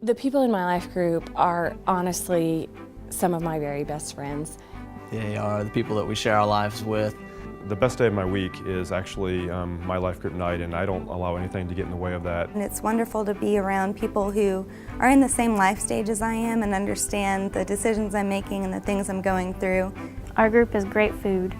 The people in my life group are honestly some of my very best friends. They are the people that we share our lives with. The best day of my week is actually my life group night, and I don't allow anything to get in the way of that. And it's wonderful to be around people who are in the same life stage as I am and understand the decisions I'm making and the things I'm going through. Our group is great food.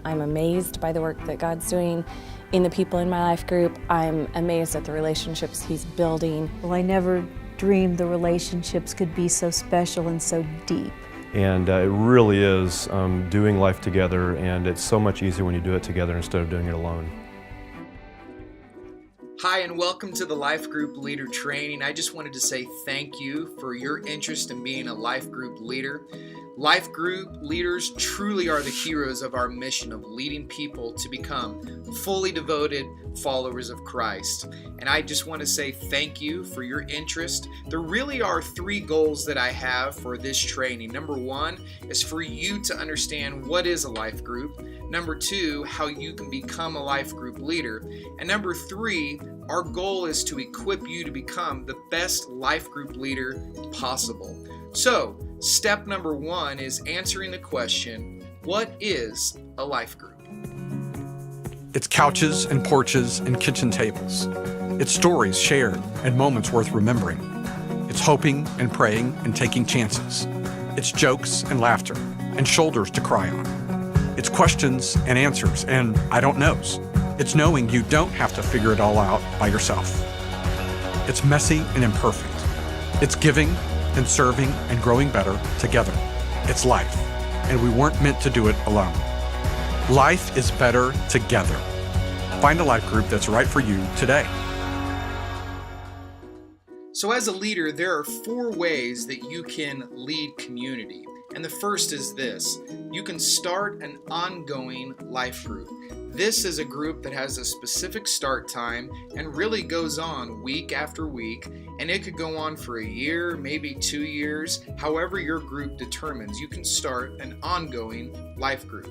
I'm amazed by the work that God's doing in the people in my life group. I'm amazed at the relationships He's building. Well, I never dreamed the relationships could be so special and so deep. And it really is doing life together, and it's so much easier when you do it together instead of doing it alone. Hi, and welcome to the Life Group Leader Training. I just wanted to say thank you for your interest in being a life group leader. Life group leaders truly are the heroes of our mission of leading people to become fully devoted followers of Christ. And I just want to say thank you for your interest. There really are three goals that I have for this training. Number one is for you to understand what is a life group. Number two, how you can become a life group leader. And number three, our goal is to equip you to become the best life group leader possible. So, step number one is answering the question, what is a life group? It's couches and porches and kitchen tables. It's stories shared and moments worth remembering. It's hoping and praying and taking chances. It's jokes and laughter and shoulders to cry on. It's questions and answers and I don't knows. It's knowing you don't have to figure it all out by yourself. It's messy and imperfect. It's giving and serving and growing better together. It's life, and we weren't meant to do it alone. Life is better together. Find a life group that's right for you today. So as a leader, there are four ways that you can lead community. And the first is this: you can start an ongoing life group. This is a group that has a specific start time and really goes on week after week, and it could go on for a year, maybe 2 years, however your group determines. You can start an ongoing life group.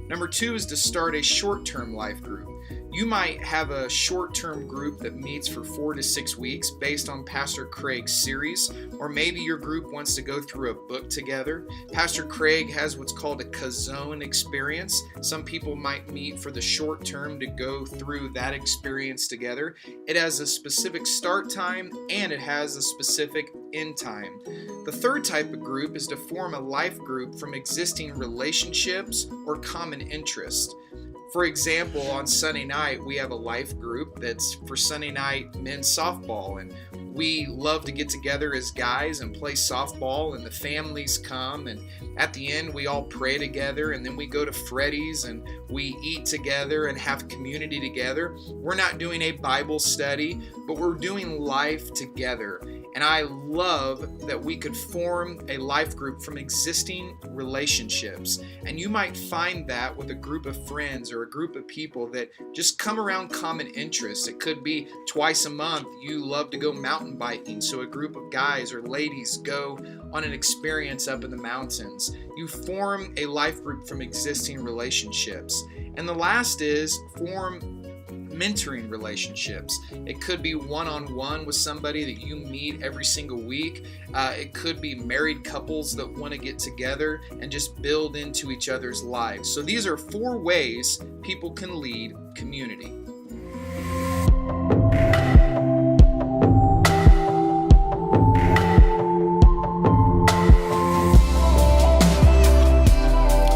Number two is to start a short-term life group. You might have a short-term group that meets for 4 to 6 weeks based on Pastor Craig's series, or maybe your group wants to go through a book together. Pastor Craig has what's called a Kazone experience. Some people might meet for the short term to go through that experience together. It has a specific start time and it has a specific end time. The third type of group is to form a life group from existing relationships or common interests. For example, on Sunday night, we have a life group that's for Sunday night men's softball, and we love to get together as guys and play softball, and the families come, and at the end we all pray together, and then we go to Freddy's and we eat together and have community together. We're not doing a Bible study, but we're doing life together. And I love that we could form a life group from existing relationships. And you might find that with a group of friends or a group of people that just come around common interests. It could be twice a month you love to go mountain biking, so a group of guys or ladies go on an experience up in the mountains. You form a life group from existing relationships. And the last is form mentoring relationships. It could be one-on-one with somebody that you meet every single week. It could be married couples that want to get together and just build into each other's lives. So these are four ways people can lead community.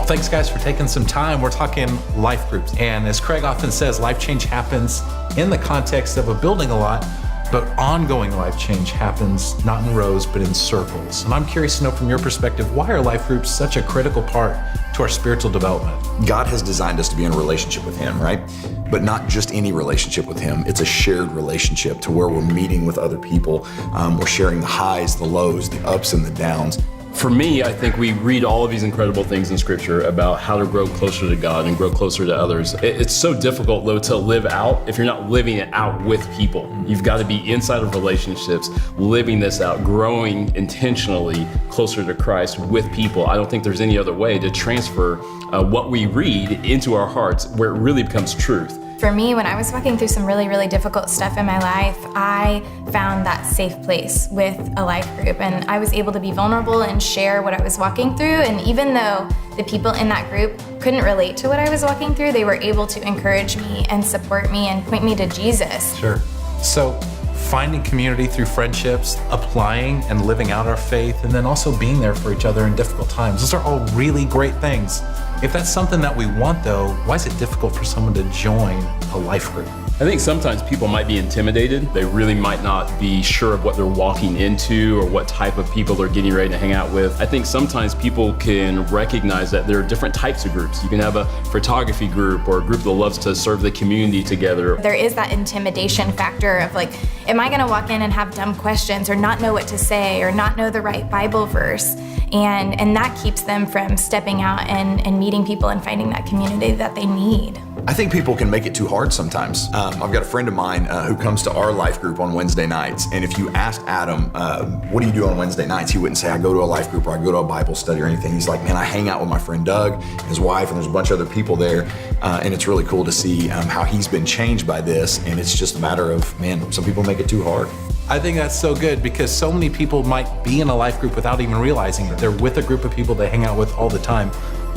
Thanks, guys, for taking some time. We're talking life groups. And as Craig often says, life change happens in the context of a building a lot, but ongoing life change happens not in rows, but in circles. And I'm curious to know from your perspective, why are life groups such a critical part to our spiritual development? God has designed us to be in a relationship with Him, right? But not just any relationship with Him. It's a shared relationship to where we're meeting with other people. We're sharing the highs, the lows, the ups and the downs. For me, I think we read all of these incredible things in Scripture about how to grow closer to God and grow closer to others. It's so difficult, though, to live out if you're not living it out with people. You've got to be inside of relationships, living this out, growing intentionally closer to Christ with people. I don't think there's any other way to transfer what we read into our hearts where it really becomes truth. For me, when I was walking through some really, really difficult stuff in my life, I found that safe place with a life group, and I was able to be vulnerable and share what I was walking through. And even though the people in that group couldn't relate to what I was walking through, they were able to encourage me and support me and point me to Jesus. Sure. So finding community through friendships, applying and living out our faith, and then also being there for each other in difficult times. Those are all really great things. If that's something that we want, though, why is it difficult for someone to join a life group? I think sometimes people might be intimidated. They really might not be sure of what they're walking into or what type of people they're getting ready to hang out with. I think sometimes people can recognize that there are different types of groups. You can have a photography group or a group that loves to serve the community together. There is that intimidation factor of like, am I gonna walk in and have dumb questions or not know what to say or not know the right Bible verse? And that keeps them from stepping out and meeting people and finding that community that they need. I think people can make it too hard sometimes. I've got a friend of mine who comes to our life group on Wednesday nights, and if you asked Adam, what do you do on Wednesday nights? He wouldn't say, I go to a life group or I go to a Bible study or anything. He's like, man, I hang out with my friend Doug, and his wife, and there's a bunch of other people there, and it's really cool to see how he's been changed by this, and it's just a matter of, man, some people make it too hard. I think that's so good because so many people might be in a life group without even realizing it. They're with a group of people they hang out with all the time.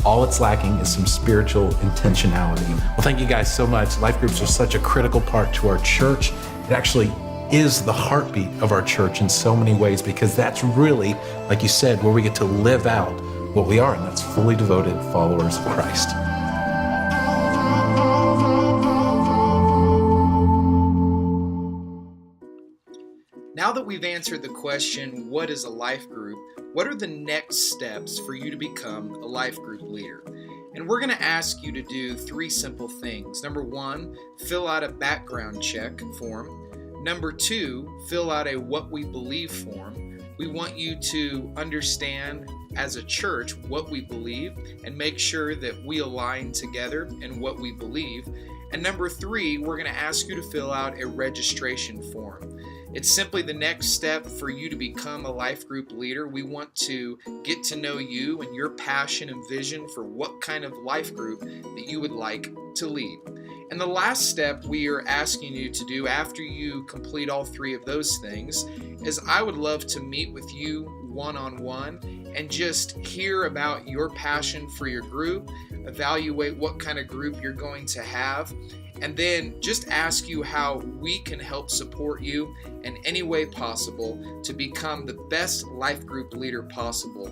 All it's lacking is some spiritual intentionality. Well, thank you guys so much. Life groups are such a critical part to our church. It actually is the heartbeat of our church in so many ways because that's really, like you said, where we get to live out what we are, and that's fully devoted followers of Christ. Now that we've answered the question, what is a life group? What are the next steps for you to become a life group leader? And we're going to ask you to do 3 simple things. Number 1, fill out a background check form. Number 2, fill out a what we believe form. We want you to understand as a church what we believe and make sure that we align together in what we believe. And number 3, we're going to ask you to fill out a registration form. It's simply the next step for you to become a life group leader. We want to get to know you and your passion and vision for what kind of life group that you would like to lead. And the last step we are asking you to do after you complete all 3 of those things is I would love to meet with you one-on-one and just hear about your passion for your group, evaluate what kind of group you're going to have, and then just ask you how we can help support you in any way possible to become the best life group leader possible.